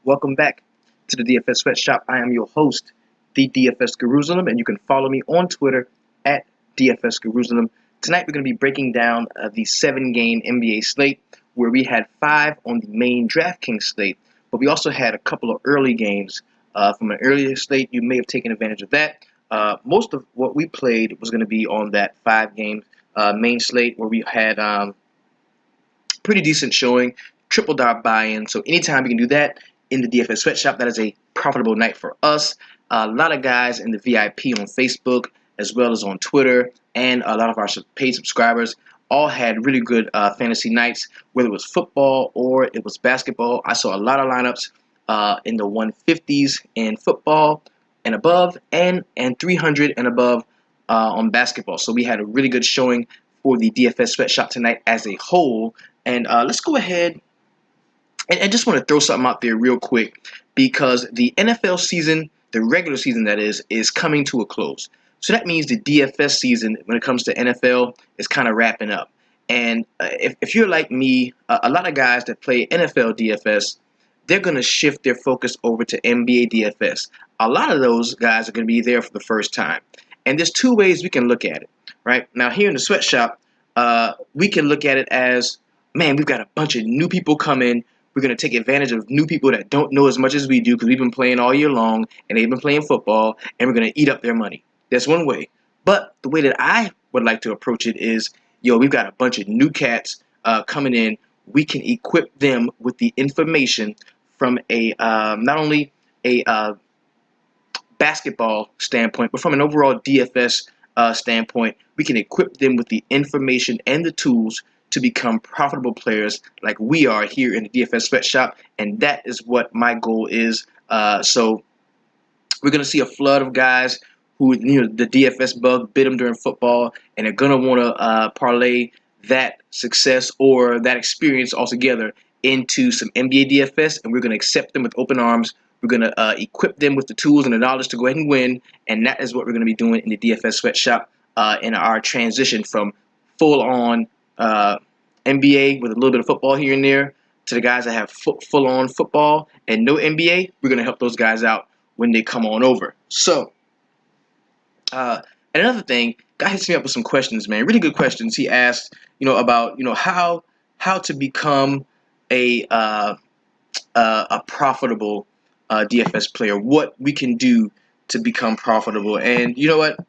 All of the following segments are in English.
Welcome back to the DFS Sweatshop. I am your host, the DFS Jerusalem, and you can follow me on Twitter at DFS Jerusalem. Tonight we're going to be breaking down the 7-game NBA slate, where we had 5 on the main DraftKings slate, but we also had a couple of early games from an earlier slate. You may have taken advantage of that. Most of what we played was going to be on that 5-game main slate, where we had pretty decent showing, triple dot buy-in. So anytime we can do that in the DFS Sweatshop, that is a profitable night for us. A lot of guys in the VIP on Facebook, as well as on Twitter, and a lot of our paid subscribers all had really good fantasy nights, whether it was football or it was basketball. I saw a lot of lineups in the 150s in football and above, and 300 and above on basketball. So we had a really good showing for the DFS Sweatshop tonight as a whole. And let's go ahead and just want to throw something out there real quick, because the NFL season, the regular season that is coming to a close. So that means the DFS season, when it comes to NFL, is kind of wrapping up. And if you're like me, a lot of guys that play NFL DFS, they're going to shift their focus over to NBA DFS. A lot of those guys are going to be there for the first time. And there's two ways we can look at it, right? Now, here in the Sweatshop, we can look at it as, man, we've got a bunch of new people coming. We're going to take advantage of new people that don't know as much as we do, because we've been playing all year long and they've been playing football, and we're going to eat up their money. That's one way. But the way that I would like to approach it is, we've got a bunch of new cats coming in. We can equip them with the information from a not only a basketball standpoint, but from an overall DFS standpoint. We can equip them with the information and the tools to become profitable players like we are here in the DFS Sweatshop, and that is what my goal is. So we're going to see a flood of guys who, the DFS bug bit them during football, and they're going to want to parlay that success or that experience altogether into some NBA DFS, and we're going to accept them with open arms. We're going to equip them with the tools and the knowledge to go ahead and win, and that is what we're going to be doing in the DFS Sweatshop in our transition from full-on NBA with a little bit of football here and there to the guys that have full-on football and no NBA. We're going to help those guys out when they come on over. So, and another thing, guy hits me up with some questions, man. Really good questions. He asked, about, how to become a profitable DFS player. What we can do to become profitable. And you know what?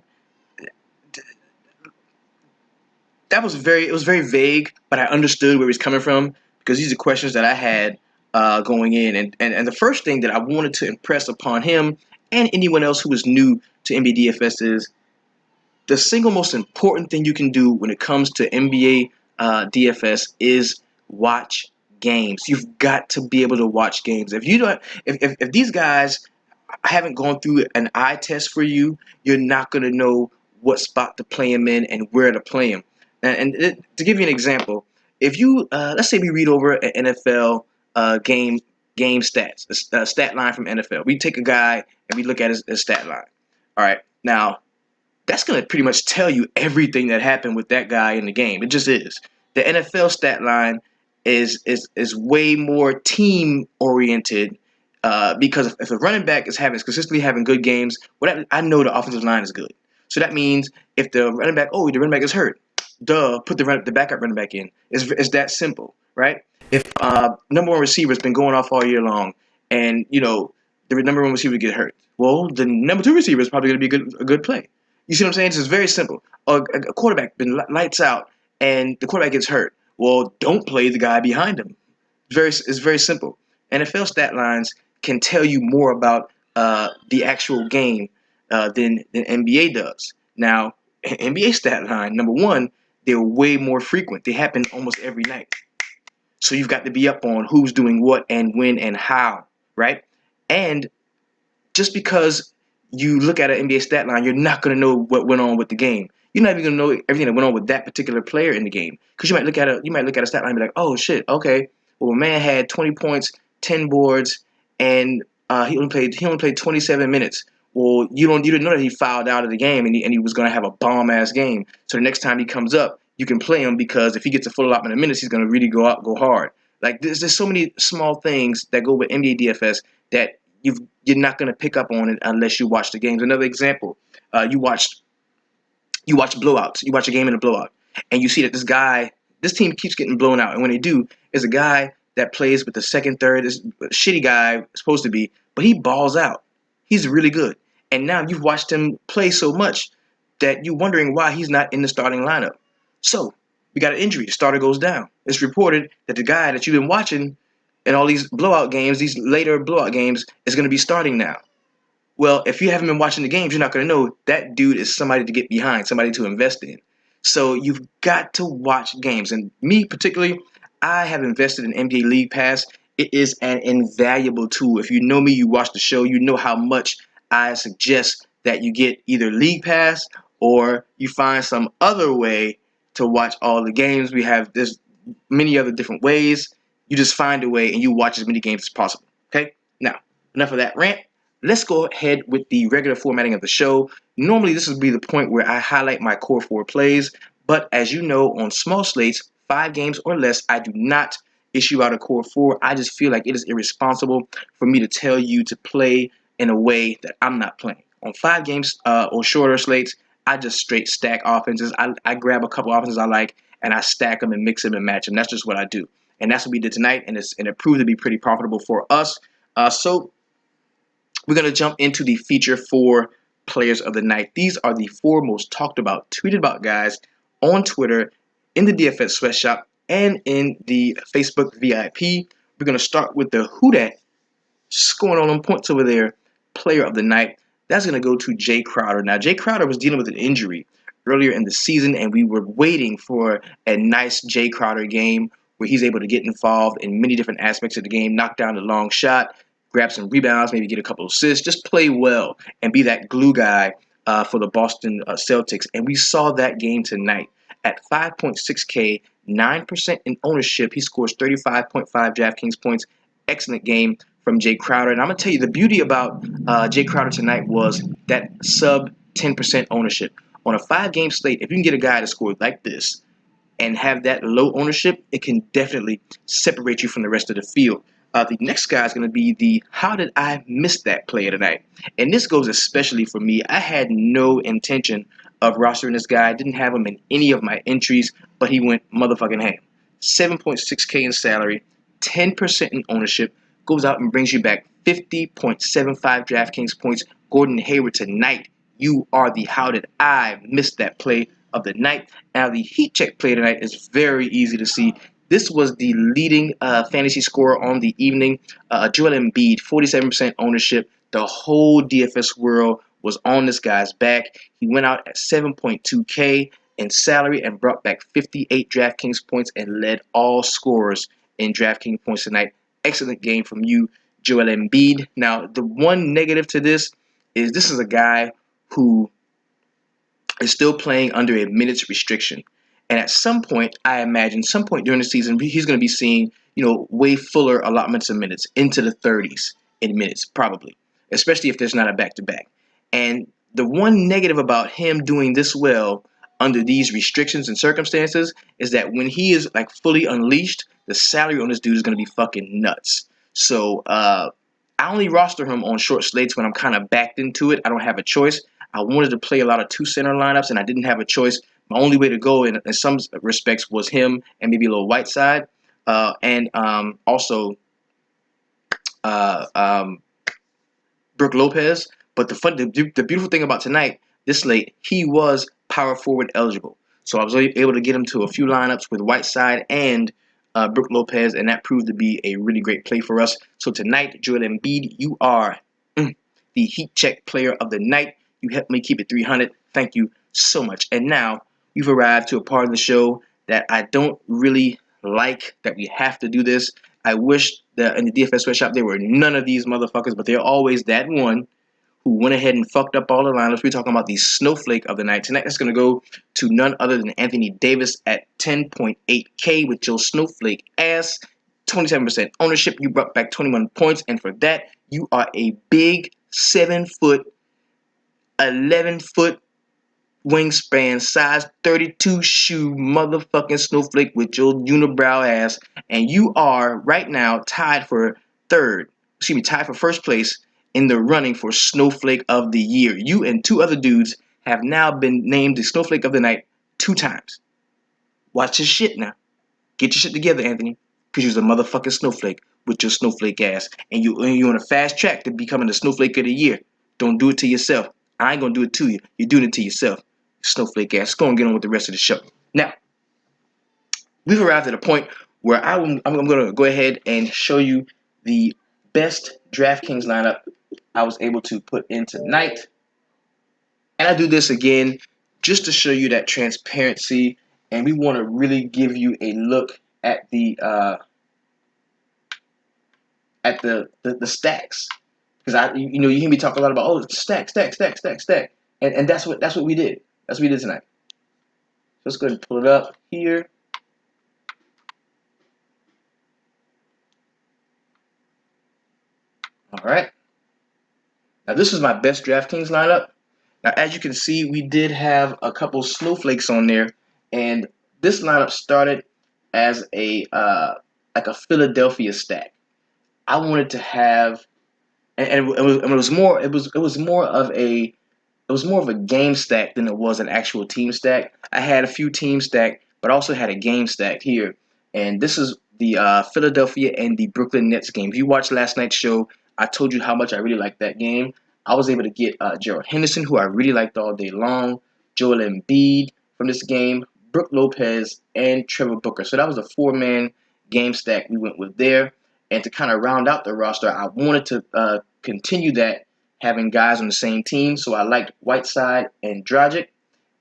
It was very vague, but I understood where he's coming from, because these are questions that I had going in. And the first thing that I wanted to impress upon him and anyone else who is new to NBA DFS is the single most important thing you can do when it comes to NBA DFS is watch games. You've got to be able to watch games. If you don't, if these guys haven't gone through an eye test for you, you're not going to know what spot to play them in and where to play them. And to give you an example, if you let's say we read over an NFL game stats, a stat line from NFL. We take a guy and we look at his stat line. All right, now that's going to pretty much tell you everything that happened with that guy in the game. It just is. The NFL stat line is way more team oriented, because if a running back is consistently having good games, I know the offensive line is good. So that means if the running back is hurt, put the backup running back in. It's that simple, right? If number one receiver's been going off all year long, and the number one receiver get hurt, well, the number two receiver is probably going to be a good play. You see what I'm saying? It's very simple. A quarterback been lights out, and the quarterback gets hurt. Well, don't play the guy behind him. It's very simple. NFL stat lines can tell you more about the actual game than NBA does. Now, NBA stat line, number one, they're way more frequent. They happen almost every night. So you've got to be up on who's doing what and when and how, right? And just because you look at an NBA stat line, you're not going to know what went on with the game. You're not even going to know everything that went on with that particular player in the game, because you might look at a stat line and be like, oh shit, okay, well, a man had 20 points, 10 boards, and he only played 27 minutes. Well, you didn't know that he fouled out of the game and he was going to have a bomb ass game. So the next time he comes up, you can play him, because if he gets a full allotment of minutes, he's going to really go hard. Like there's so many small things that go with NBA DFS that you're not going to pick up on it unless you watch the games. Another example, you watch blowouts. You watch a game in a blowout, and you see that this team keeps getting blown out. And when they do, is a guy that plays with the second, third, this shitty guy supposed to be, but he balls out. He's really good. And now you've watched him play so much that you're wondering why he's not in the starting lineup. So we got an injury. The starter goes down. It's reported that the guy that you've been watching in all these blowout games, these later blowout games, is going to be starting now. Well, if you haven't been watching the games, you're not going to know that dude is somebody to get behind, somebody to invest in. So you've got to watch games. And me particularly, I have invested in NBA League Pass. It is an invaluable tool. If you know me, you watch the show, you know how much I suggest that you get either League Pass or you find some other way to watch all the games. There's many other different ways. You just find a way and you watch as many games as possible. Okay? Now, enough of that rant. Let's go ahead with the regular formatting of the show. Normally, this would be the point where I highlight my core 4 plays, but as you know, on small slates, 5 games or less, I do not issue out a core 4. I just feel like it is irresponsible for me to tell you to play in a way that I'm not playing. On 5 games or shorter slates, I just straight stack offenses. I grab a couple offenses I like, and I stack them and mix them and match them. That's just what I do. And that's what we did tonight, and it proved to be pretty profitable for us. So we're going to jump into the feature 4 players of the night. These are the 4 most talked about, tweeted about guys on Twitter, in the DFS Sweatshop, and in the Facebook VIP. We're going to start with the Who Dat, scoring on points over there, player of the night. That's going to go to Jay Crowder. Now, Jay Crowder was dealing with an injury earlier in the season, and we were waiting for a nice Jay Crowder game where he's able to get involved in many different aspects of the game, knock down the long shot, grab some rebounds, maybe get a couple of assists, just play well and be that glue guy for the Boston Celtics. And we saw that game tonight at 5.6K, 9% in ownership. He scores 35.5 DraftKings points. Excellent game from Jay Crowder. And I'm going to tell you, the beauty about Jay Crowder tonight was that sub 10% ownership. On a 5-game slate, if you can get a guy to score like this and have that low ownership, it can definitely separate you from the rest of the field. The next guy is going to be the how did I miss that player tonight? And this goes especially for me. I had no intention of rostering this guy. I didn't have him in any of my entries, but he went motherfucking ham. 7.6K in salary, 10% in ownership, goes out and brings you back 50.75 DraftKings points. Gordon Hayward tonight, you are the how did I miss that play of the night. Now, the heat check play tonight is very easy to see. This was the leading fantasy scorer on the evening. Joel Embiid, 47% ownership. The whole DFS world was on this guy's back. He went out at 7.2K in salary and brought back 58 DraftKings points and led all scorers in DraftKings points tonight. Excellent game from you, Joel Embiid. Now, the one negative to this is a guy who is still playing under a minutes restriction. And at some point, I imagine, some point during the season, he's going to be seeing, way fuller allotments of minutes, into the 30s in minutes, probably, especially if there's not a back-to-back. And the one negative about him doing this well under these restrictions and circumstances is that when he is like fully unleashed, the salary on this dude is going to be fucking nuts. So I only roster him on short slates when I'm kind of backed into it. I don't have a choice. I wanted to play a lot of 2-center lineups, and I didn't have a choice. My only way to go in some respects was him and maybe a little Whiteside, and also Brook Lopez. But the beautiful thing about tonight, this late, he was power forward eligible. So I was able to get him to a few lineups with Whiteside and Brook Lopez, and that proved to be a really great play for us. So tonight, Joel Embiid, you are the heat check player of the night. You helped me keep it 300. Thank you so much. And now we've arrived to a part of the show that I don't really like, that we have to do this. I wish that in the DFS Sweatshop there were none of these motherfuckers, but they're always that one who went ahead and fucked up all the lineups. We're talking about the snowflake of the night. Tonight that's going to go to none other than Anthony Davis at 10.8K with your snowflake ass. 27% ownership. You brought back 21 points, and for that, you are a big 7 foot, 11 foot wingspan, size 32 shoe motherfucking snowflake with your unibrow ass, and you are right now tied for tied for first place in the running for Snowflake of the Year. You and two other dudes have now been named the Snowflake of the Night 2 times. Watch your shit now. Get your shit together, Anthony, because you're a motherfucking snowflake with your snowflake ass, and you're on a fast track to becoming the Snowflake of the Year. Don't do it to yourself. I ain't gonna do it to you. You're doing it to yourself, snowflake ass. Let's go and get on with the rest of the show. Now, we've arrived at a point where I'm gonna go ahead and show you the best DraftKings lineup I was able to put in tonight, and I do this again just to show you that transparency, and we want to really give you a look at the stacks, because you hear me talk a lot about stack, and that's what we did. That's what we did tonight. So let's go ahead and pull it up here. All right. Now this is my best DraftKings lineup. Now as you can see, we did have a couple snowflakes on there, and this lineup started as a like a Philadelphia stack. I wanted to have, and it was more of a game stack than it was an actual team stack. I had a few team stack, but I also had a game stack here. And this is the Philadelphia and the Brooklyn Nets game. If you watched last night's show, I told you how much I really liked that game. I was able to get Gerald Henderson, who I really liked all day long, Joel Embiid from this game, Brook Lopez, and Trevor Booker. So that was a four-man game stack we went with there. And to kind of round out the roster, I wanted to continue that, having guys on the same team. So I liked Whiteside and Dragic.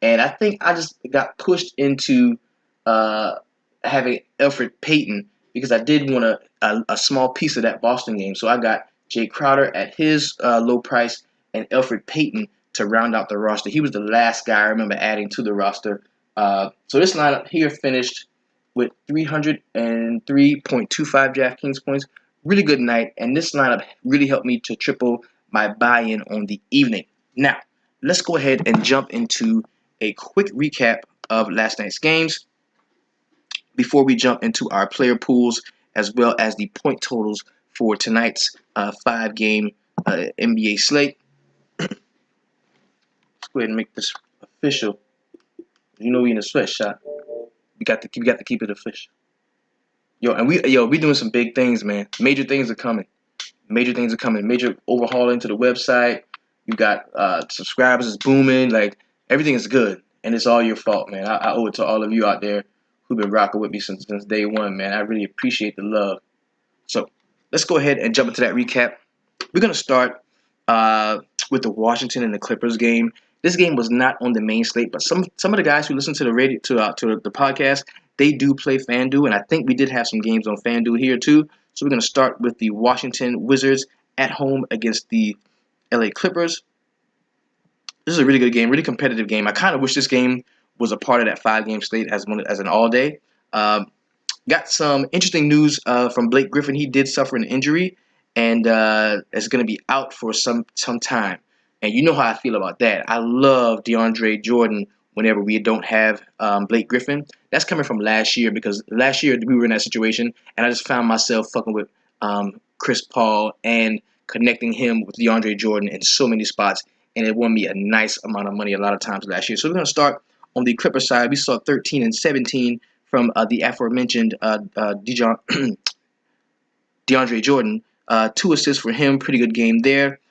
And I think I just got pushed into having Elfrid Payton because I did want a small piece of that Boston game. So I got Jay Crowder at his low price and Elfrid Payton to round out the roster. He was the last guy I remember adding to the roster. So this lineup here finished with 303.25 DraftKings points. Really good night, and this lineup really helped me to triple my buy-in on the evening. Now, let's go ahead and jump into a quick recap of last night's games before we jump into our player pools as well as the point totals for tonight's 5-game NBA slate. Let's go ahead and make this official. You know we in a sweatshop. We got to keep it official. We doing some big things, man. Major things are coming. Major overhauling to the website. You got subscribers is booming. Like everything is good, and it's all your fault, man. I owe it to all of you out there who've been rocking with me since day one, man. I really appreciate the love. So let's go ahead and jump into that recap. We're gonna start with the Washington and the Clippers game. This game was not on the main slate, but some of the guys who listen to the radio to the podcast, they do play FanDuel, and I think we did have some games on FanDuel here too. So we're going to start with the Washington Wizards at home against the LA Clippers. This is a really good game, really competitive game. I kind of wish this game was a part of that 5-game slate as an all-day. Got some interesting news from Blake Griffin. He did suffer an injury and is going to be out for some time. And you know how I feel about that. I love DeAndre Jordan whenever we don't have Blake Griffin. That's coming from last year because last year we were in that situation, and I just found myself fucking with Chris Paul and connecting him with DeAndre Jordan in so many spots, and it won me a nice amount of money a lot of times last year. So we're going to start on the Clipper side. We saw 13 and 17 from the aforementioned DeAndre Jordan. 2 assists for him. Pretty good game there.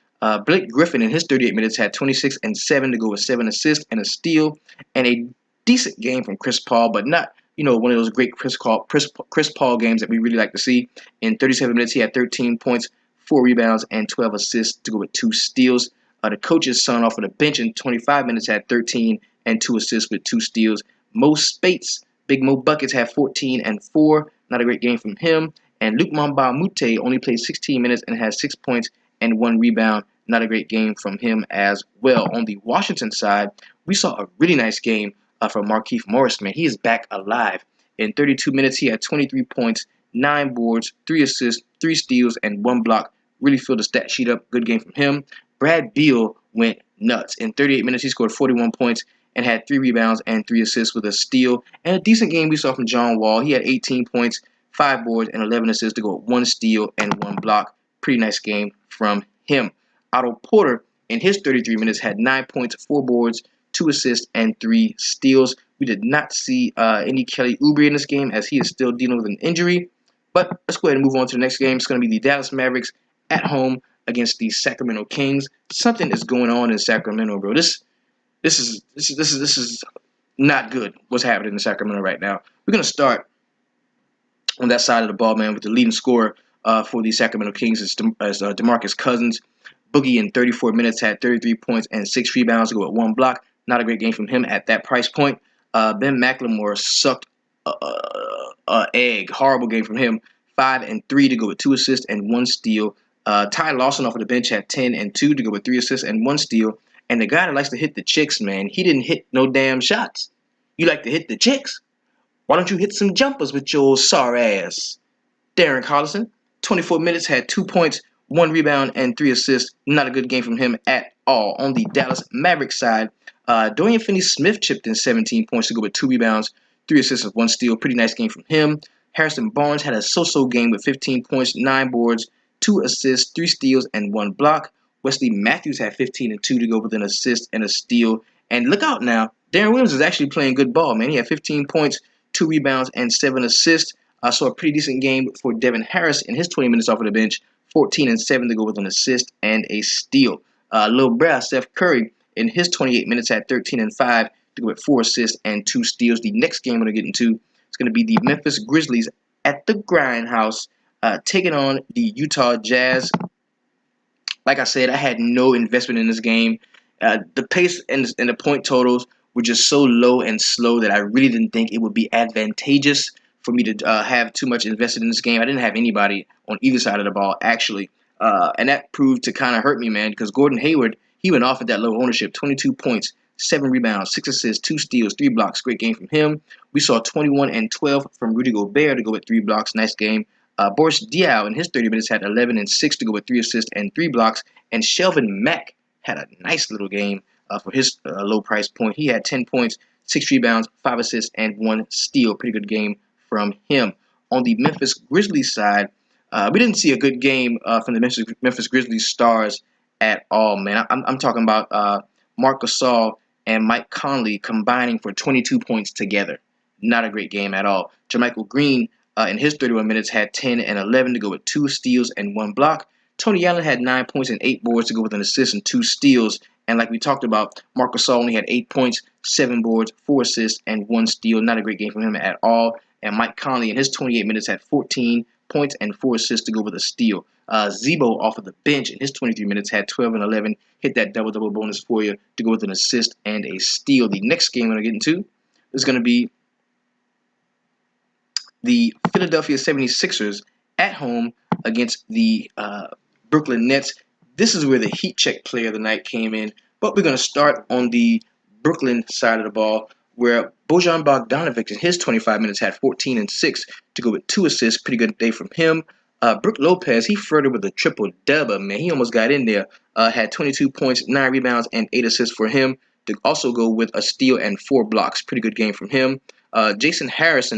Blake Griffin in his 38 minutes had 26 and 7 to go with 7 assists and a steal, and a decent game from Chris Paul, but not one of those great Chris Paul games that we really like to see. In 37 minutes, he had 13 points, 4 rebounds, and 12 assists to go with 2 steals. The coach's son off of the bench in 25 minutes had 13 and 2 assists with 2 steals. Mo Spates, Big Mo Buckets, had 14 and 4. Not a great game from him. And Luke Mbah a Moute only played 16 minutes and had 6 points and 1 rebound. Not a great game from him as well. On the Washington side, we saw a really nice game from Markieff Morris, man. He is back alive. In 32 minutes, he had 23 points, 9 boards, 3 assists, 3 steals, and 1 block. Really filled the stat sheet up. Good game from him. Brad Beal went nuts. In 38 minutes, he scored 41 points and had 3 rebounds and 3 assists with a steal. And a decent game we saw from John Wall. He had 18 points, 5 boards, and 11 assists to go with 1 steal and 1 block. Pretty nice game from him. Otto Porter, in his 33 minutes, had 9 points, 4 boards, 2 assists, and 3 steals. We did not see any Kelly Oubre in this game as he is still dealing with an injury. But let's go ahead and move on to the next game. It's going to be the Dallas Mavericks at home against the Sacramento Kings. Something is going on in Sacramento, bro. This is not good. What's happening in Sacramento right now? We're going to start on that side of the ball, man, with the leading scorer for the Sacramento Kings is DeMarcus Cousins. Boogie in 34 minutes had 33 points and 6 rebounds to go with 1 block. Not a great game from him at that price point. Ben McLemore sucked egg. Horrible game from him. 5 and 3 to go with 2 assists and 1 steal. Ty Lawson off of the bench had 10 and 2 to go with 3 assists and 1 steal. And the guy that likes to hit the chicks, man, he didn't hit no damn shots. You like to hit the chicks? Why don't you hit some jumpers with your sorry ass? Darren Collison, 24 minutes, had 2 points, 1 rebound, and 3 assists. Not a good game from him at all. On the Dallas Mavericks side, Dorian Finney-Smith chipped in 17 points to go with 2 rebounds, 3 assists, and 1 steal. Pretty nice game from him. Harrison Barnes had a so-so game with 15 points, 9 boards, 2 assists, 3 steals, and 1 block. Wesley Matthews had 15 and 2 to go with an assist and a steal. And look out now, Darren Williams is actually playing good ball, man. He had 15 points, 2 rebounds, and 7 assists. I saw a pretty decent game for Devin Harris in his 20 minutes off of the bench, 14 and 7 to go with an assist and a steal. Lil Bruh, Steph Curry, in his 28 minutes had 13 and 5 to go with 4 assists and 2 steals. The next game we're going to get into is going to be the Memphis Grizzlies at the Grindhouse, taking on the Utah Jazz. Like I said, I had no investment in this game. The pace and the point totals were just so low and slow that I really didn't think it would be advantageous for me to have too much invested in this game. I didn't have anybody on either side of the ball, actually. And that proved to kind of hurt me, man, because Gordon Hayward, he went off at that low ownership, 22 points, 7 rebounds, 6 assists, 2 steals, 3 blocks. Great game from him. We saw 21 and 12 from Rudy Gobert to go with 3 blocks. Nice game. Boris Diaw in his 30 minutes had 11 and 6 to go with 3 assists and 3 blocks. And Shelvin Mack had a nice little game for his low price point. He had 10 points, 6 rebounds, 5 assists, and 1 steal. Pretty good game from him. On the Memphis Grizzlies side, we didn't see a good game from the Memphis Grizzlies stars at all, man. I'm talking about Marc Gasol and Mike Conley combining for 22 points together. Not a great game at all. JaMychal Green in his 31 minutes had 10 and 11 to go with 2 steals and 1 block. Tony Allen had 9 points and 8 boards to go with an assist and 2 steals. And like we talked about, Marc Gasol only had 8 points, 7 boards, 4 assists, and 1 steal. Not a great game from him at all. And Mike Conley in his 28 minutes had 14 points and 4 assists to go with a steal. Zebo off of the bench in his 23 minutes had 12 and 11. Hit that double-double bonus for you to go with an assist and a steal. The next game we're going to get into is going to be the Philadelphia 76ers at home against the Brooklyn Nets. This is where the heat check player of the night came in. But we're going to start on the Brooklyn side of the ball, where Bojan Bogdanovic in his 25 minutes had 14 and 6 to go with 2 assists. Pretty good day from him. Brook Lopez, he flirted with a triple-double, man. He almost got in there. Had 22 points, 9 rebounds, and 8 assists for him to also go with a steal and 4 blocks. Pretty good game from him. Jason Harris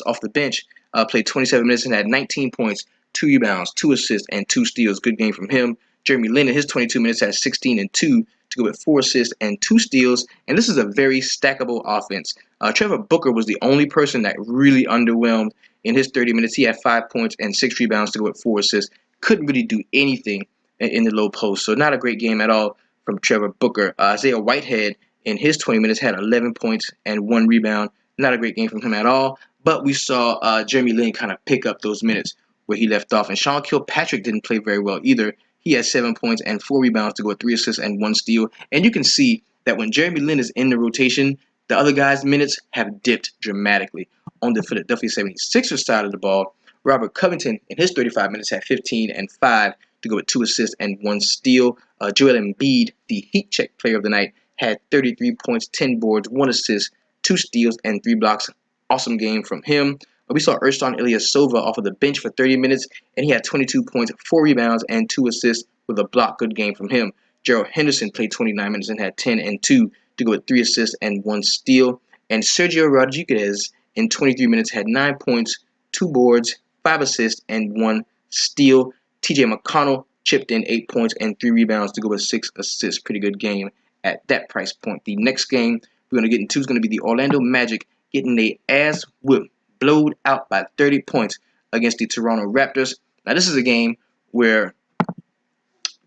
off the bench played 27 minutes and had 19 points, 2 rebounds, 2 assists, and 2 steals. Good game from him. Jeremy Lin in his 22 minutes had 16 and 2 to go with 4 assists and 2 steals. And this is a very stackable offense. Trevor Booker was the only person that really underwhelmed in his 30 minutes. He had 5 points and 6 rebounds to go with 4 assists. Couldn't really do anything in the low post. So not a great game at all from Trevor Booker. Isaiah Whitehead in his 20 minutes had 11 points and 1 rebound. Not a great game from him at all. But we saw Jeremy Lin kind of pick up those minutes where he left off. And Sean Kilpatrick didn't play very well either. He had 7 points and 4 rebounds to go with 3 assists and 1 steal. And you can see that when Jeremy Lin is in the rotation, the other guys' minutes have dipped dramatically. On the Philadelphia 76ers side of the ball, Robert Covington in his 35 minutes had 15 and 5 to go with 2 assists and 1 steal. Joel Embiid, the heat check player of the night, had 33 points, 10 boards, 1 assist, 2 steals, and 3 blocks. Awesome game from him. We saw Ersan Ilyasova off of the bench for 30 minutes, and he had 22 points, 4 rebounds, and 2 assists with a block. Good game from him. Gerald Henderson played 29 minutes and had 10 and 2 to go with 3 assists and 1 steal. And Sergio Rodriguez in 23 minutes had 9 points, 2 boards, 5 assists, and 1 steal. TJ McConnell chipped in 8 points and 3 rebounds to go with 6 assists. Pretty good game at that price point. The next game we're going to get into is going to be the Orlando Magic getting their ass whipped, blowed out by 30 points against the Toronto Raptors. Now, this is a game where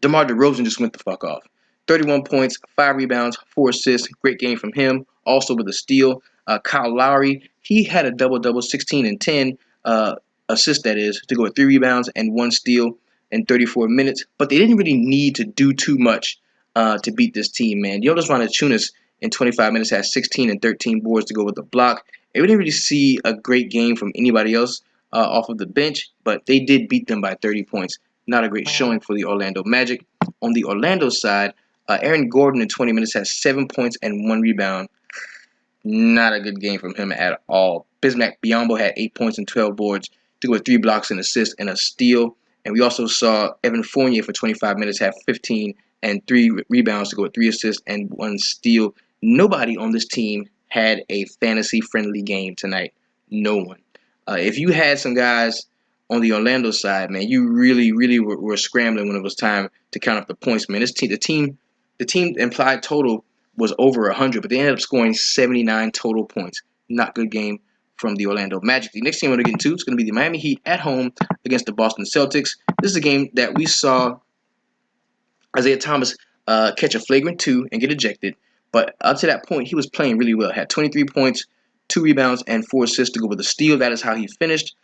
DeMar DeRozan just went the fuck off. 31 points, 5 rebounds, 4 assists. Great game from him. Also with a steal. Kyle Lowry, he had a double-double, 16 and 10 assists, that is, to go with 3 rebounds and 1 steal in 34 minutes. But they didn't really need to do too much to beat this team, man. Jonas Valanciunas in 25 minutes had 16 and 13 boards to go with the block. And we didn't really see a great game from anybody else off of the bench, but they did beat them by 30 points. Not a great showing for the Orlando Magic. On the Orlando side, Aaron Gordon in 20 minutes has 7 points and 1 rebound. Not a good game from him at all. Bismack Biyombo had 8 points and 12 boards to go with 3 blocks, and assists, and a steal. And we also saw Evan Fournier for 25 minutes have 15 and 3 rebounds to go with 3 assists and 1 steal. Nobody on this team had a fantasy-friendly game tonight. No one. If you had some guys on the Orlando side, man, you really were scrambling when it was time to count up the points, man. The team implied total was over 100, but they ended up scoring 79 total points. Not good game from the Orlando Magic. The next game we're going to get into is going to be the Miami Heat at home against the Boston Celtics. This is a game that we saw Isaiah Thomas catch a flagrant 2 and get ejected. But up to that point, he was playing really well. Had 23 points, 2 rebounds, and 4 assists to go with a steal. That is how he finished.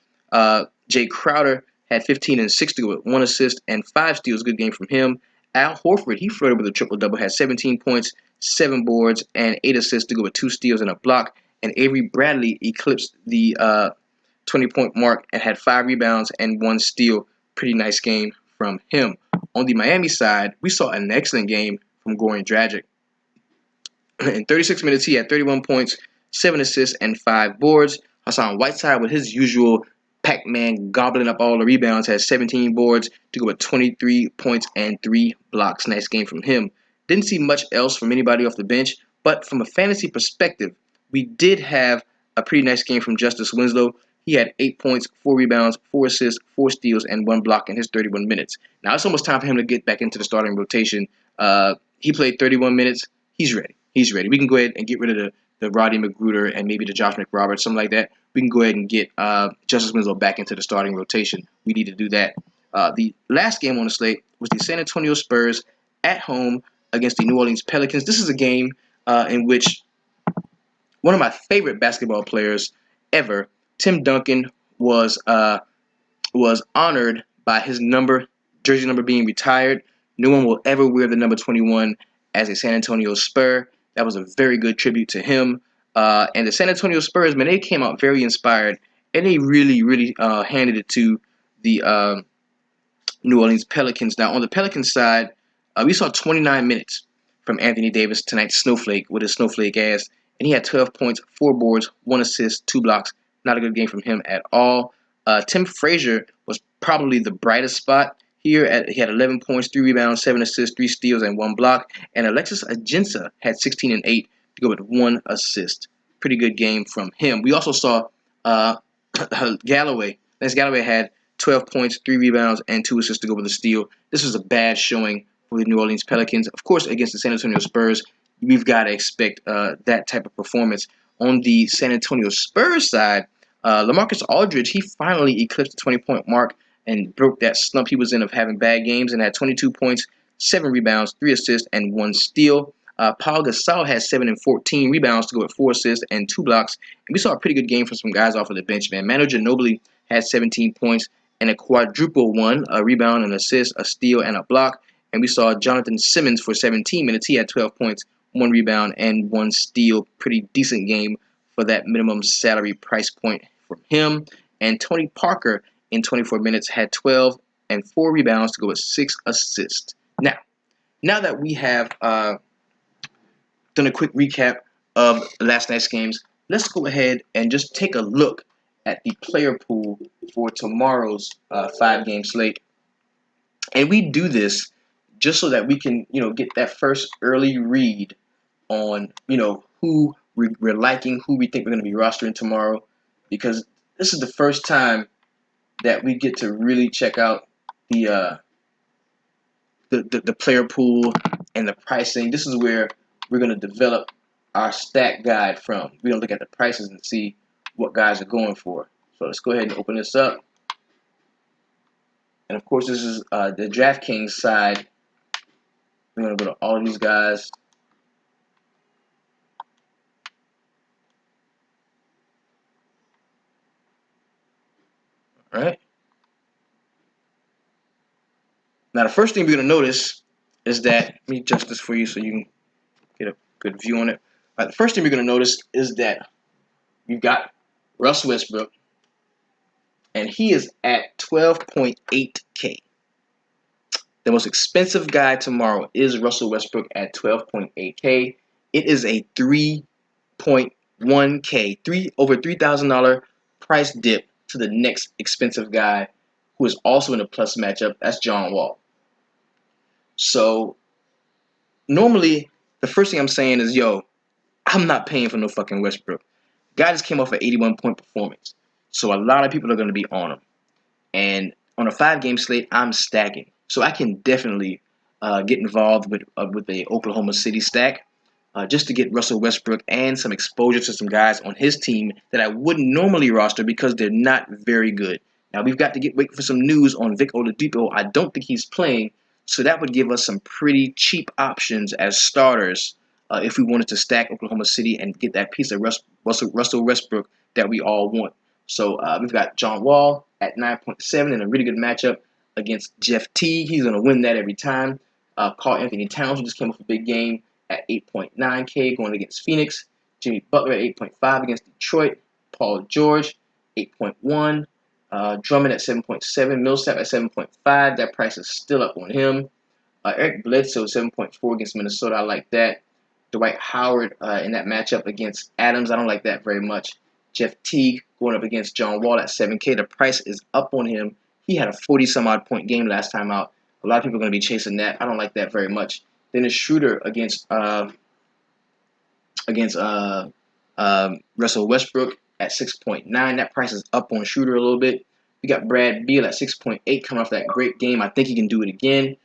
Jay Crowder had 15 and 6 to go with 1 assist and 5 steals. Good game from him. Al Horford, he flirted with a triple-double, had 17 points, 7 boards, and 8 assists to go with 2 steals and a block. And Avery Bradley eclipsed the 20-point mark and had 5 rebounds and 1 steal. Pretty nice game from him. On the Miami side, we saw an excellent game from Goran Dragic. In 36 minutes, he had 31 points, 7 assists, and 5 boards. Hassan Whiteside, with his usual Pac-Man gobbling up all the rebounds, had 17 boards to go with 23 points and 3 blocks. Nice game from him. Didn't see much else from anybody off the bench, but from a fantasy perspective, we did have a pretty nice game from Justice Winslow. He had 8 points, 4 rebounds, 4 assists, 4 steals, and 1 block in his 31 minutes. Now, it's almost time for him to get back into the starting rotation. He played 31 minutes. He's ready. We can go ahead and get rid of the Roddy McGruder and maybe the Josh McRoberts, something like that. We can go ahead and get Justice Winslow back into the starting rotation. We need to do that. The last game on the slate was the San Antonio Spurs at home against the New Orleans Pelicans. This is a game in which one of my favorite basketball players ever, Tim Duncan, was honored by his jersey number being retired. No one will ever wear the number 21 as a San Antonio Spur. That was a very good tribute to him. And the San Antonio Spurs, man, they came out very inspired, and they really handed it to the New Orleans Pelicans. Now, on the Pelicans side, we saw 29 minutes from Anthony Davis tonight, Snowflake, with his snowflake ass, and he had 12 points, 4 boards, 1 assist, 2 blocks. Not a good game from him at all. Tim Frazier was probably the brightest spot here. He had 11 points, 3 rebounds, 7 assists, 3 steals, and 1 block. And Alexis Ajinça had 16 and 8 to go with 1 assist. Pretty good game from him. We also saw Galloway. Lance Galloway had 12 points, 3 rebounds, and 2 assists to go with a steal. This was a bad showing for the New Orleans Pelicans. Of course, against the San Antonio Spurs, we've got to expect that type of performance. On the San Antonio Spurs side, LaMarcus Aldridge, he finally eclipsed the 20-point mark and broke that slump he was in of having bad games, and had 22 points, 7 rebounds, 3 assists, and 1 steal. Paul Gasol had 7 and 14 rebounds to go with 4 assists and 2 blocks. And we saw a pretty good game from some guys off of the bench, man. Manu Ginobili had 17 points and a quadruple one, a rebound, an assist, a steal, and a block. And we saw Jonathan Simmons for 17 minutes. He had 12 points, 1 rebound, and 1 steal. Pretty decent game for that minimum salary price point from him. And Tony Parker in 24 minutes had 12 and 4 rebounds to go with 6 assists. Now that we have done a quick recap of last night's games, let's go ahead and just take a look at the player pool for tomorrow's 5-game slate. And we do this just so that we can, get that first early read on who we're liking, who we think we're going to be rostering tomorrow, because this is the first time that we get to really check out the the player pool and the pricing. This is where we're going to develop our stack guide from. We're going to look at the prices and see what guys are going for. So let's go ahead and open this up. And of course, this is the DraftKings side. We're going to go to all of these guys. All right. Now, the first thing we're going to notice is that, let me adjust this for you so you can get a good view on it. All right, the first thing we're going to notice is that we've got Russ Westbrook, and he is at 12.8K. The most expensive guy tomorrow is Russell Westbrook at 12.8K. It is a 3.1K, over $3,000 price dip to the next expensive guy, who is also in a plus matchup. That's John Wall. So normally, the first thing I'm saying is, I'm not paying for no fucking Westbrook. Guy just came off an 81-point performance. So a lot of people are going to be on him. And on a 5-game slate, I'm stacking. So I can definitely get involved with the Oklahoma City stack just to get Russell Westbrook and some exposure to some guys on his team that I wouldn't normally roster because they're not very good. Now, we've got to wait for some news on Vic Oladipo. I don't think he's playing, so that would give us some pretty cheap options as starters if we wanted to stack Oklahoma City and get that piece of Russell Westbrook that we all want. So we've got John Wall at 9.7 in a really good matchup against Jeff Teague. He's going to win that every time. Karl Anthony Towns, who just came off a big game, at 8.9K going against Phoenix. Jimmy Butler at 8.5 against Detroit. Paul George, 8.1. Drummond at 7.7. Millsap at 7.5. That price is still up on him. Eric Bledsoe, 7.4 against Minnesota. I like that. Dwight Howard in that matchup against Adams. I don't like that very much. Jeff Teague going up against John Wall at 7K. The price is up on him. He had a 40-some-odd point game last time out. A lot of people are going to be chasing that. I don't like that very much. Then it's Schroeder against Russell Westbrook at 6.9. That price is up on Schroeder a little bit. We got Brad Beal at 6.8 coming off that great game. I think he can do it again.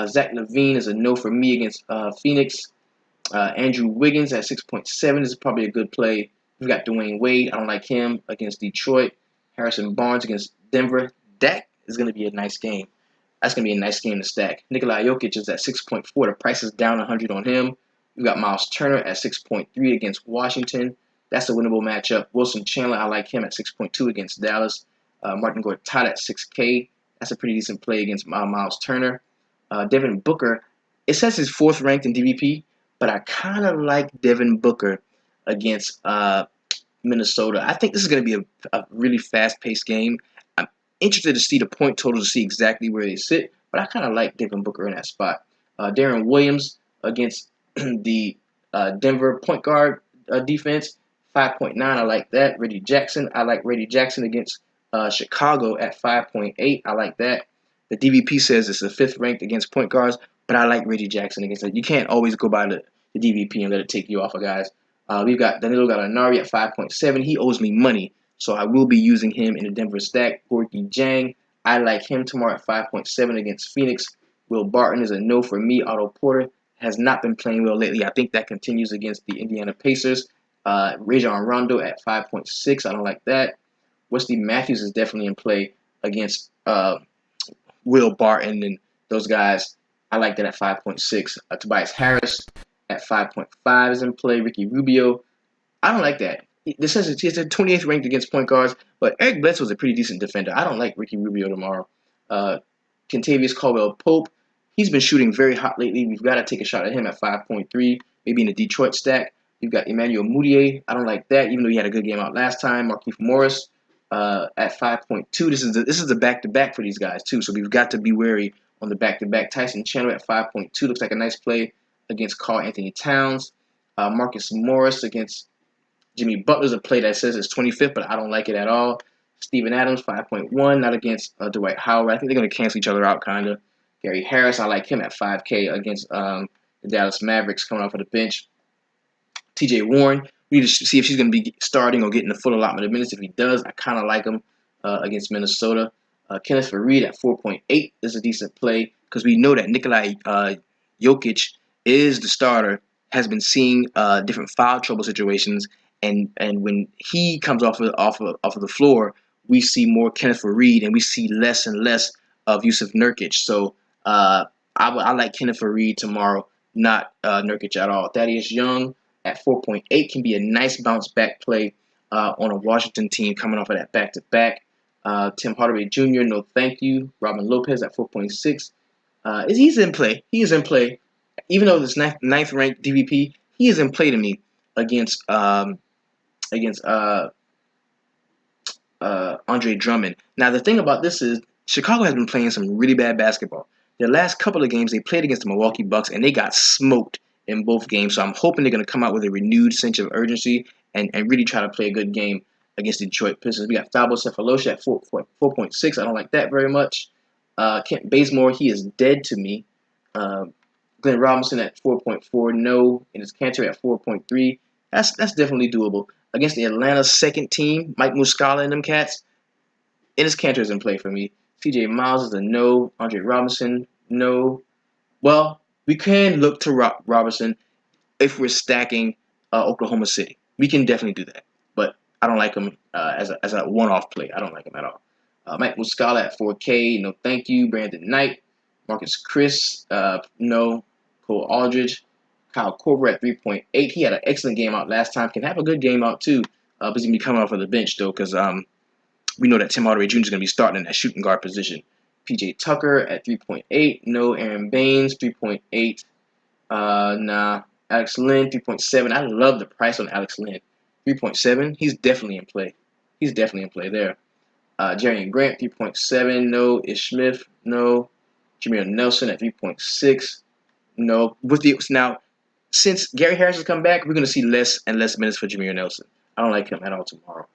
Zach LaVine is a no for me against Phoenix. Andrew Wiggins at 6.7 is probably a good play. We've got Dwayne Wade. I don't like him against Detroit. Harrison Barnes against Denver. That is going to be a nice game. That's going to be a nice game to stack. Nikola Jokic is at 6.4. The price is down 100 on him. We've got Miles Turner at 6.3 against Washington. That's a winnable matchup. Wilson Chandler, I like him at 6.2 against Dallas. Martin Gortat at 6K. That's a pretty decent play against Miles Turner. Devin Booker, it says he's 4th ranked in DVP, but I kind of like Devin Booker against Minnesota. I think this is going to be a really fast-paced game. I'm interested to see the point total to see exactly where they sit, but I kind of like Devin Booker in that spot. Darren Williams against the Denver point guard defense, 5.9. I like that. Reggie Jackson, I like Reggie Jackson against Chicago at 5.8. I like that. The DVP says it's the 5th ranked against point guards, but I like Reggie Jackson against it. You can't always go by the DVP and let it take you off of guys. We've got Danilo Gallinari at 5.7. He owes me money, so I will be using him in the Denver stack. Gorky Jang, I like him tomorrow at 5.7 against Phoenix. Will Barton is a no for me. Otto Porter has not been playing well lately. I think that continues against the Indiana Pacers. Rajon Rondo at 5.6. I don't like that. Wesley Matthews is definitely in play against Will Barton and those guys. I like that at 5.6. Tobias Harris at 5.5 is in play. Ricky Rubio, I don't like that. This says he's a 28th ranked against point guards, but Eric Bledsoe is a pretty decent defender. I don't like Ricky Rubio tomorrow. Kentavious Caldwell-Pope, he's been shooting very hot lately. We've got to take a shot at him at 5.3, maybe in the Detroit stack. We've got Emmanuel Mudiay. I don't like that, even though he had a good game out last time. Markieff Morris at 5.2. This is the back-to-back for these guys, too, so we've got to be wary on the back-to-back. Tyson Chandler at 5.2 looks like a nice play against Karl Anthony Towns. Marcus Morris against Jimmy Butler's a play that says it's 25th, but I don't like it at all. Steven Adams, 5.1, not against Dwight Howard. I think they're going to cancel each other out, kind of. Gary Harris, I like him at 5K against the Dallas Mavericks coming off of the bench. T.J. Warren. We need to see if she's going to be starting or getting the full allotment of minutes. If he does, I kind of like him against Minnesota. Kenneth Faried at 4.8 is a decent play because we know that Nikolai Jokic is the starter, has been seeing different foul trouble situations, and when he comes off of the floor, we see more Kenneth Faried and we see less and less of Yusuf Nurkic. So I like Kenneth Faried tomorrow, not Nurkic at all. Thaddeus Young at 4.8 can be a nice bounce back play on a Washington team coming off of that back to back. Tim Hardaway Jr., no thank you. Robin Lopez at 4.6. He's in play. He is in play. Even though this ninth ranked DVP, he is in play to me against against Andre Drummond. Now the thing about this is Chicago has been playing some really bad basketball. Their last couple of games they played against the Milwaukee Bucks and they got smoked in both games. So I'm hoping they're going to come out with a renewed sense of urgency and really try to play a good game against the Detroit Pistons. We got Thabo Sefolosha at 4.6. I don't like that very much. Kent Bazemore, he is dead to me. Glenn Robinson at 4.4, no. And his Cantor at 4.3. That's definitely doable. Against the Atlanta second team, Mike Muscala and them cats, Enes Kanter is in play for me. CJ Miles is a no. Andre Robinson, no. Well, we can look to Robinson if we're stacking Oklahoma City. We can definitely do that. But I don't like him as a one-off play. I don't like him at all. Mike Muscala at 4K, no thank you. Brandon Knight. Marcus Chris, no. Cole Aldridge. Kyle Korver at 3.8. He had an excellent game out last time. Can have a good game out too. But he's going to be coming off of the bench though because we know that Tim Hardaway Jr. is going to be starting in that shooting guard position. PJ Tucker at 3.8. No. Aaron Baines, 3.8. Nah. Alex Len, 3.7. I love the price on Alex Len. 3.7. He's definitely in play. He's definitely in play there. Jerry Grant, 3.7. No. Ish Smith, no. Jameer Nelson at 3.6. No. Now, since Gary Harris has come back, we're going to see less and less minutes for Jameer Nelson. I don't like him at all tomorrow.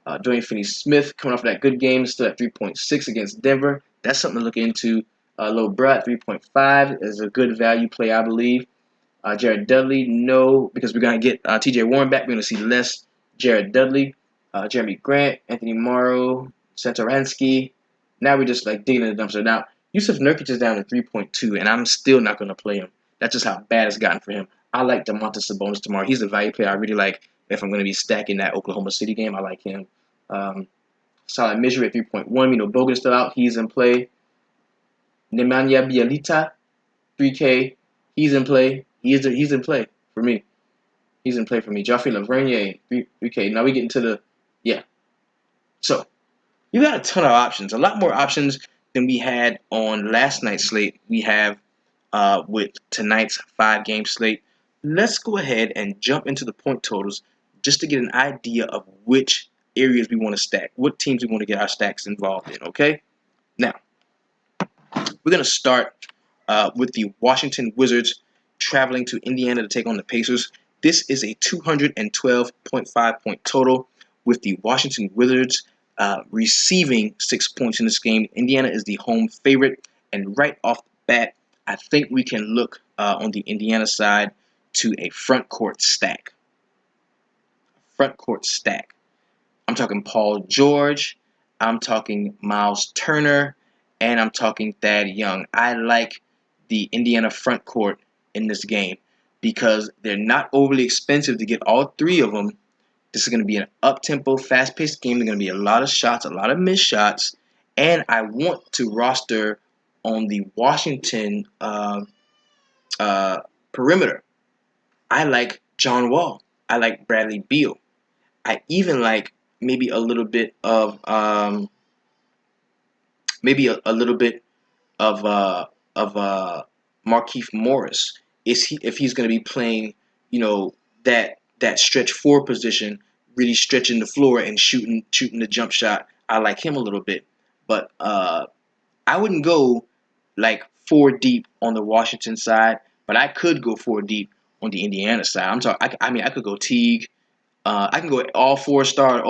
Dwayne Finney-Smith coming off of that good game, still at 3.6 against Denver. That's something to look into. Low Brat, 3.5 is a good value play, I believe. Jared Dudley, no, because we're going to get TJ Warren back. We're going to see less Jared Dudley. Jeremy Grant, Anthony Morrow, Satoransky. Now we're just like digging in the dumpster. Now, Yusuf Nurkic is down to 3.2, and I'm still not going to play him. That's just how bad it's gotten for him. I like Domantas Sabonis tomorrow. He's a value player I really like. If I'm going to be stacking that Oklahoma City game, I like him. Solid Misery at 3.1. We know Bogut is still out. He's in play. Nemanja Bjelica, 3K. He's in play. He's in play for me. He's in play for me. Joffrey Lavergne, 3K. Now we get into the So you got a ton of options. A lot more options than we had on last night's slate. We have with tonight's 5-game slate. Let's go ahead and jump into the point totals just to get an idea of which areas we want to stack, what teams we want to get our stacks involved in, okay? Now, we're going to start with the Washington Wizards traveling to Indiana to take on the Pacers. This is a 212.5 point total with the Washington Wizards receiving 6 points in this game. Indiana is the home favorite, and right off the bat, I think we can look on the Indiana side to a front court stack. I'm talking Paul George, I'm talking Miles Turner, and I'm talking Thad Young. I like the Indiana front court in this game because they're not overly expensive to get all three of them. This is going to be an up-tempo, fast-paced game. There's going to be a lot of shots, a lot of missed shots, and I want to roster on the Washington perimeter. I like John Wall. I like Bradley Beal. I even like maybe a little bit of Markieff Morris. If he's going to be playing, that stretch 4 position, really stretching the floor and shooting the jump shot. I like him a little bit, but I wouldn't go like 4 deep on the Washington side, but I could go 4 deep on the Indiana side. I could go Teague. I can go all 4 starters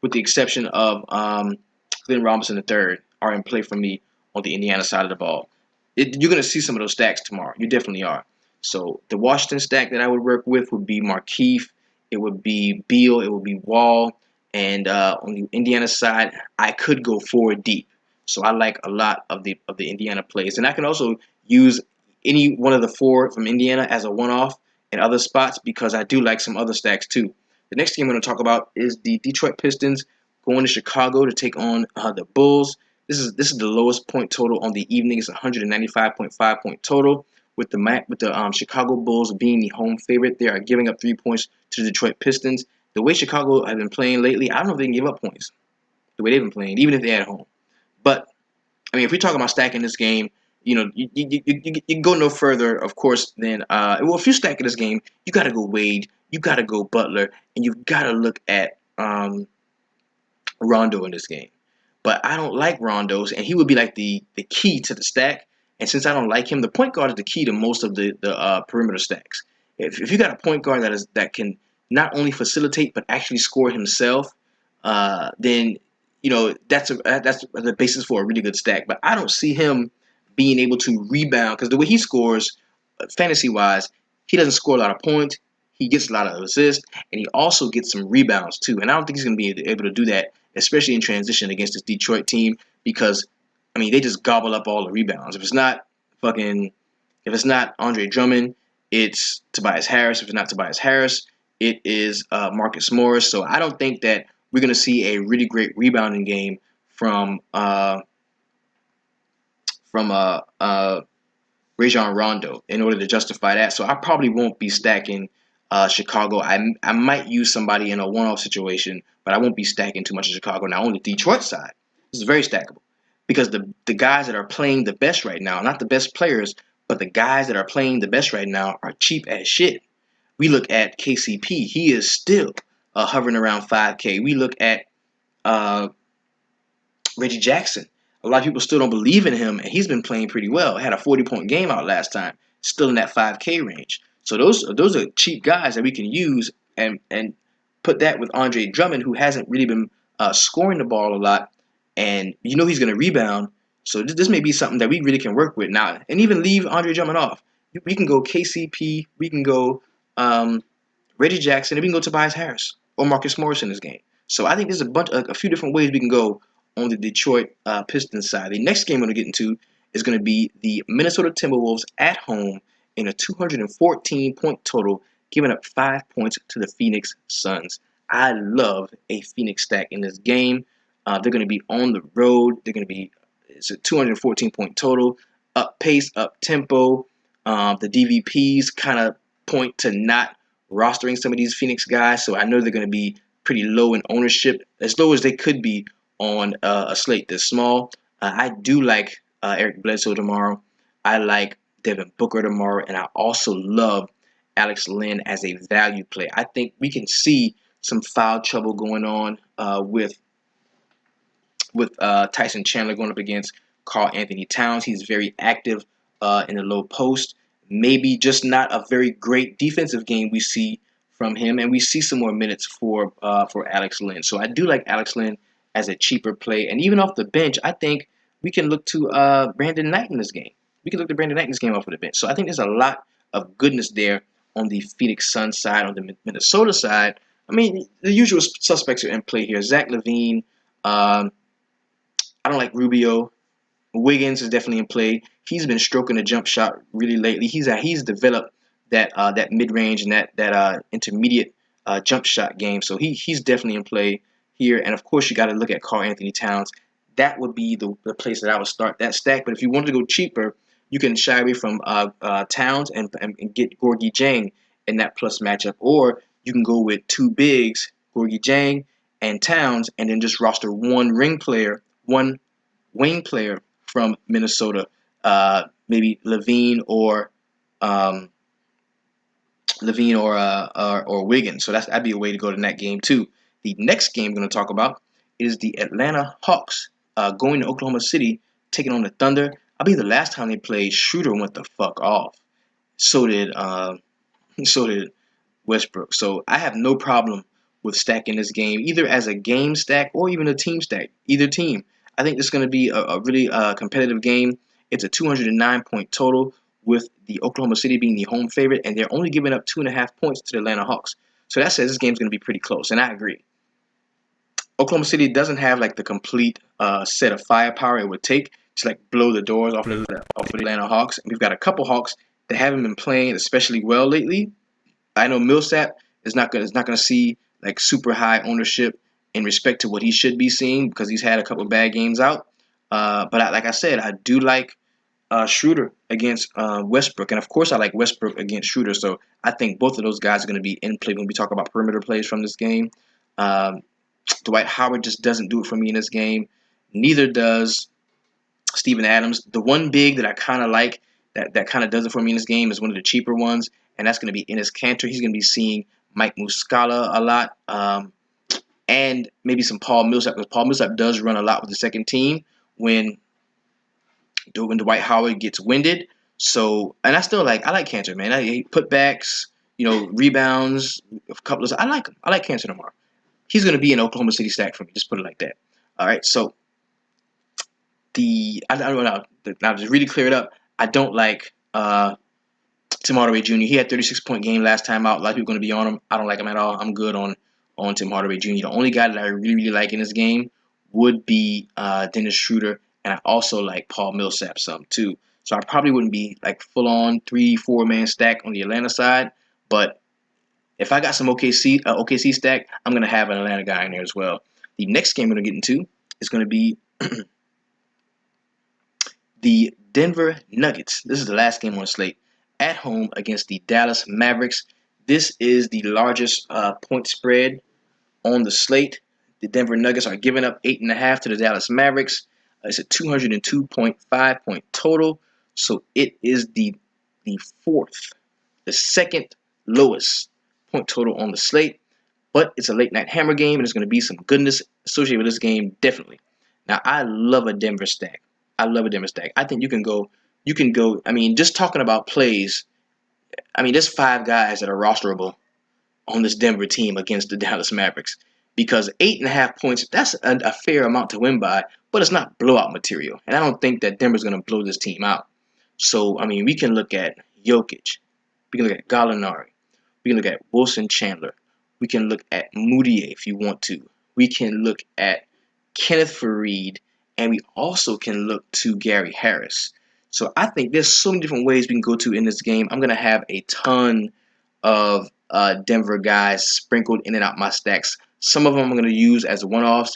with the exception of Glenn Robinson III are in play for me on the Indiana side of the ball. You're going to see some of those stacks tomorrow. You definitely are. So the Washington stack that I would work with would be Markeith, it would be Beal, it would be Wall, and on the Indiana side, I could go forward deep. So I like a lot of the Indiana plays, and I can also use any one of the four from Indiana as a one-off in other spots because I do like some other stacks too. The next game I'm going to talk about is the Detroit Pistons going to Chicago to take on the Bulls. This is the lowest point total on the evening. It's 195.5 point total. With the Chicago Bulls being the home favorite, they are giving up 3 points to the Detroit Pistons. The way Chicago have been playing lately, I don't know if they can give up points. The way they've been playing, even if they're at home. But I mean, if we're talking about stacking this game, you go no further, of course, than well, if you're stacking this game, you got to go Wade, you got to go Butler, and you've got to look at Rondo in this game. But I don't like Rondo's, and he would be like the key to the stack. And since I don't like him, the point guard is the key to most of the perimeter stacks. If you got a point guard that can not only facilitate but actually score himself, then that's the basis for a really good stack. But I don't see him being able to rebound because the way he scores, fantasy wise, he doesn't score a lot of points. He gets a lot of assists, and he also gets some rebounds too. And I don't think he's going to be able to do that, especially in transition against this Detroit team, because I mean they just gobble up all the rebounds. If it's not Andre Drummond, it's Tobias Harris. If it's not Tobias Harris, it is Marcus Morris. So I don't think that we're going to see a really great rebounding game from Rajon Rondo in order to justify that. So I probably won't be stacking Chicago. I might use somebody in a one-off situation, but I won't be stacking too much of Chicago. Now on the Detroit side, this is very stackable because the guys that are playing the best right now, not the best players, but the guys that are playing the best right now are cheap as shit. We look at KCP; he is still hovering around 5K. We look at uh, Reggie Jackson. A lot of people still don't believe in him, and he's been playing pretty well. Had a 40-point game out last time, still in that 5K range. So those are cheap guys that we can use and put that with Andre Drummond, who hasn't really been scoring the ball a lot, and he's going to rebound. So this may be something that we really can work with now, and even leave Andre Drummond off. We can go KCP, we can go Reggie Jackson, and we can go Tobias Harris or Marcus Morris in this game. So I think there's a few different ways we can go on the Detroit Pistons side. The next game I'm going to get into is going to be the Minnesota Timberwolves at home in a 214-point total, giving up 5 points to the Phoenix Suns. I love a Phoenix stack in this game. They're going to be on the road. It's a 214-point total, up pace, up tempo. The DVPs kind of point to not rostering some of these Phoenix guys, so I know they're going to be pretty low in ownership, as low as they could be on a slate this small. I do like Eric Bledsoe tomorrow. I like Devin Booker tomorrow, and I also love Alex Len as a value play. I think we can see some foul trouble going on with Tyson Chandler going up against Karl Anthony Towns. He's very active in the low post. Maybe just not a very great defensive game we see from him, and we see some more minutes for Alex Len. So I do like Alex Len as a cheaper play, and even off the bench, I think we can look to Brandon Knight in this game. We can look to Brandon Knight in this game off of the bench. So I think there's a lot of goodness there on the Phoenix Suns side. On the Minnesota side, I mean, the usual suspects are in play here. Zach LaVine. I don't like Rubio. Wiggins is definitely in play. He's been stroking the jump shot really lately. He's developed that mid range and that intermediate jump shot game. So he's definitely in play here. And of course, you got to look at Karl Anthony Towns. That would be the place that I would start that stack. But if you wanted to go cheaper, you can shy away from Towns and get Gorgie Jang in that plus matchup, or you can go with two bigs, Gorgie Jang and Towns, and then just roster one one wing player from Minnesota, maybe Levine or Wiggins. So that'd be a way to go to that game too. The next game I'm going to talk about is the Atlanta Hawks going to Oklahoma City, taking on the Thunder. I believe the last time they played, Schroeder went the fuck off. So did Westbrook. So I have no problem with stacking this game, either as a game stack or even a team stack. Either team. I think this is going to be a really competitive game. It's a 209-point total with the Oklahoma City being the home favorite, and they're only giving up 2.5 points to the Atlanta Hawks. So that says this game's going to be pretty close, and I agree. Oklahoma City doesn't have like the complete set of firepower it would take to like blow the doors off of the Atlanta Hawks. And we've got a couple Hawks that haven't been playing especially well lately. I know Millsap is not gonna see like super high ownership in respect to what he should be seeing because he's had a couple bad games out. But like I said, I do like Schroeder against Westbrook, and of course I like Westbrook against Schroeder. So I think both of those guys are going to be in play when we talk about perimeter plays from this game. Dwight Howard just doesn't do it for me in this game. Neither does Steven Adams. The one big that I kind of like that kind of does it for me in this game is one of the cheaper ones, and that's going to be Enes Kanter. He's going to be seeing Mike Muscala a lot, and maybe some Paul Millsap, because Paul Millsap does run a lot with the second team when Dwight Howard gets winded. So, and I like Kanter, man. I putbacks, rebounds, a couple of. I like him. I like Kanter tomorrow. He's going to be an Oklahoma City stack for me. Just put it like that. All right. So I don't know. Now to really clear it up, I don't like Tim Hardaway Jr. He had 36-point game last time out. A lot of people are going to be on him. I don't like him at all. I'm good on Tim Hardaway Jr. The only guy that I really, really like in this game would be Dennis Schroeder, and I also like Paul Millsap some too. So I probably wouldn't be like full on 3-4 man stack on the Atlanta side, but if I got some OKC stack, I'm gonna have an Atlanta guy in there as well. The next game we're gonna get into is gonna be the Denver Nuggets. This is the last game on the slate at home against the Dallas Mavericks. This is the largest point spread on the slate. The Denver Nuggets are giving up 8.5 to the Dallas Mavericks. It's a 202.5 point total. So it is the second lowest point total on the slate. But it's a late night hammer game, and there's going to be some goodness associated with this game, definitely. Now, I love a Denver stack. I think you can go. I mean, just talking about plays. I mean, there's 5 guys that are rosterable on this Denver team against the Dallas Mavericks, because 8.5 points, that's a fair amount to win by, but it's not blowout material. And I don't think that Denver's going to blow this team out. So, I mean, we can look at Jokic. We can look at Gallinari. We can look at Wilson Chandler. We can look at Moutier if you want to. We can look at Kenneth Faried. And we also can look to Gary Harris. So I think there's so many different ways we can go to in this game. I'm going to have a ton of Denver guys sprinkled in and out my stacks. Some of them I'm going to use as one-offs.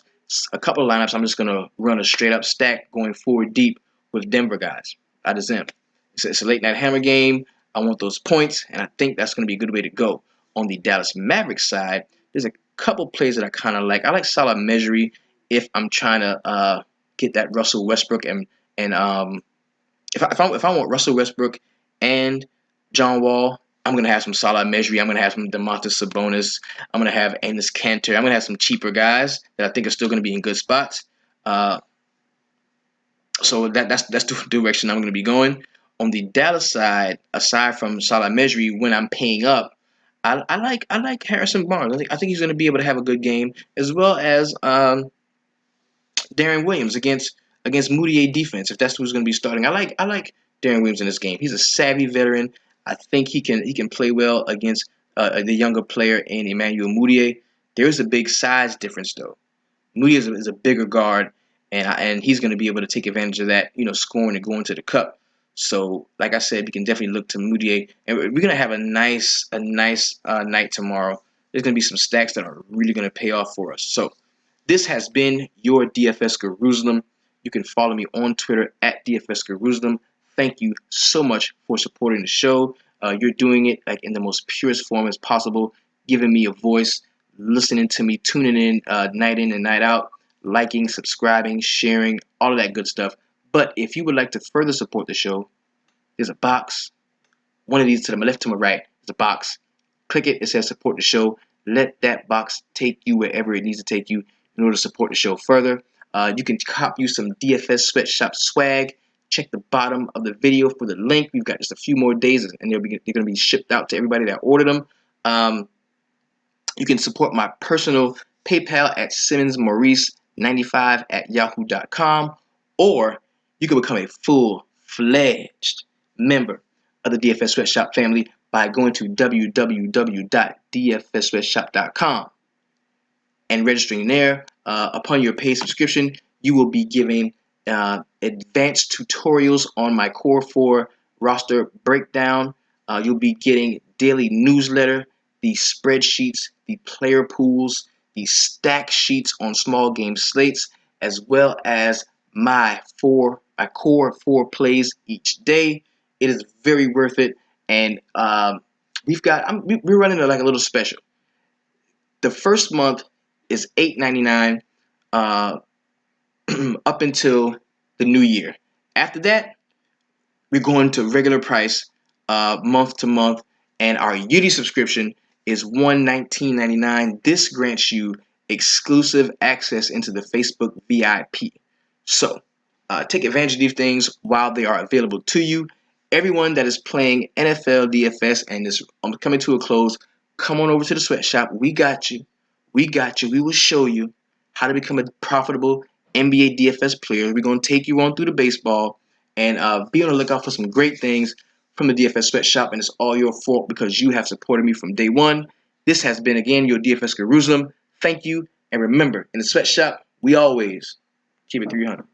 A couple of lineups I'm just going to run a straight-up stack going forward deep with Denver guys. I just am. It's a late-night hammer game. I want those points, and I think that's going to be a good way to go. On the Dallas Mavericks side, there's a couple plays that I kind of like. I like Salah Mejri if I'm trying to get that Russell Westbrook and if I want Russell Westbrook and John Wall, I'm gonna have some Salah Mejri. I'm gonna have some Domantas Sabonis. I'm gonna have Enes Kanter. I'm gonna have some cheaper guys that I think are still gonna be in good spots. So that's the direction I'm gonna be going. On the Dallas side, aside from Salah Mejri, when I'm paying up, I like Harrison Barnes. I think he's gonna be able to have a good game, as well as Darren Williams against Moutier defense, if that's who's going to be starting. I like Darren Williams in this game. He's a savvy veteran. I think he can play well against the younger player in Emmanuel Moutier. There is a big size difference though. Moutier is a bigger guard, and he's going to be able to take advantage of that, scoring and going to the cup. So, like I said, we can definitely look to Moutier, and we're going to have a nice night tomorrow. There's going to be some stacks that are really going to pay off for us. So, this has been your DFS Jerusalem. You can follow me on Twitter at DFS Jerusalem. Thank you so much for supporting the show. You're doing it like in the most purest form as possible, giving me a voice, listening to me, tuning in and night out, liking, subscribing, sharing, all of that good stuff. But if you would like to further support the show, there's a box. One of these to my left, to my right, is a box. Click it. It says support the show. Let that box take you wherever it needs to take you in order to support the show further. You can cop you some DFS Sweatshop swag. Check the bottom of the video for the link. We've got just a few more days, and they're going to be shipped out to everybody that ordered them. You can support my personal PayPal at simmonsmaurice95@yahoo.com, or you can become a full-fledged member of the DFS Sweatshop family by going to www.dfssweatshop.com and registering there. Upon your paid subscription, you will be getting advanced tutorials on my Core 4 roster breakdown. You'll be getting daily newsletter, the spreadsheets, the player pools, the stack sheets on small game slates, as well as my core 4 plays each day. It is very worth it, and we're running like a little special. The first month is $8.99 up until the new year. After that, we're going to regular price month to month, and our yearly subscription is $119.99. This grants you exclusive access into the Facebook VIP. So take advantage of these things while they are available to you. Everyone that is playing NFL DFS and is coming to a close, come on over to the sweatshop. We got you. We got you. We will show you how to become a profitable NBA DFS player. We're going to take you on through the baseball and be on the lookout for some great things from the DFS Sweatshop. And it's all your fault because you have supported me from day one. This has been, again, your DFS Jerusalem. Thank you. And remember, in the sweatshop, we always keep it 300.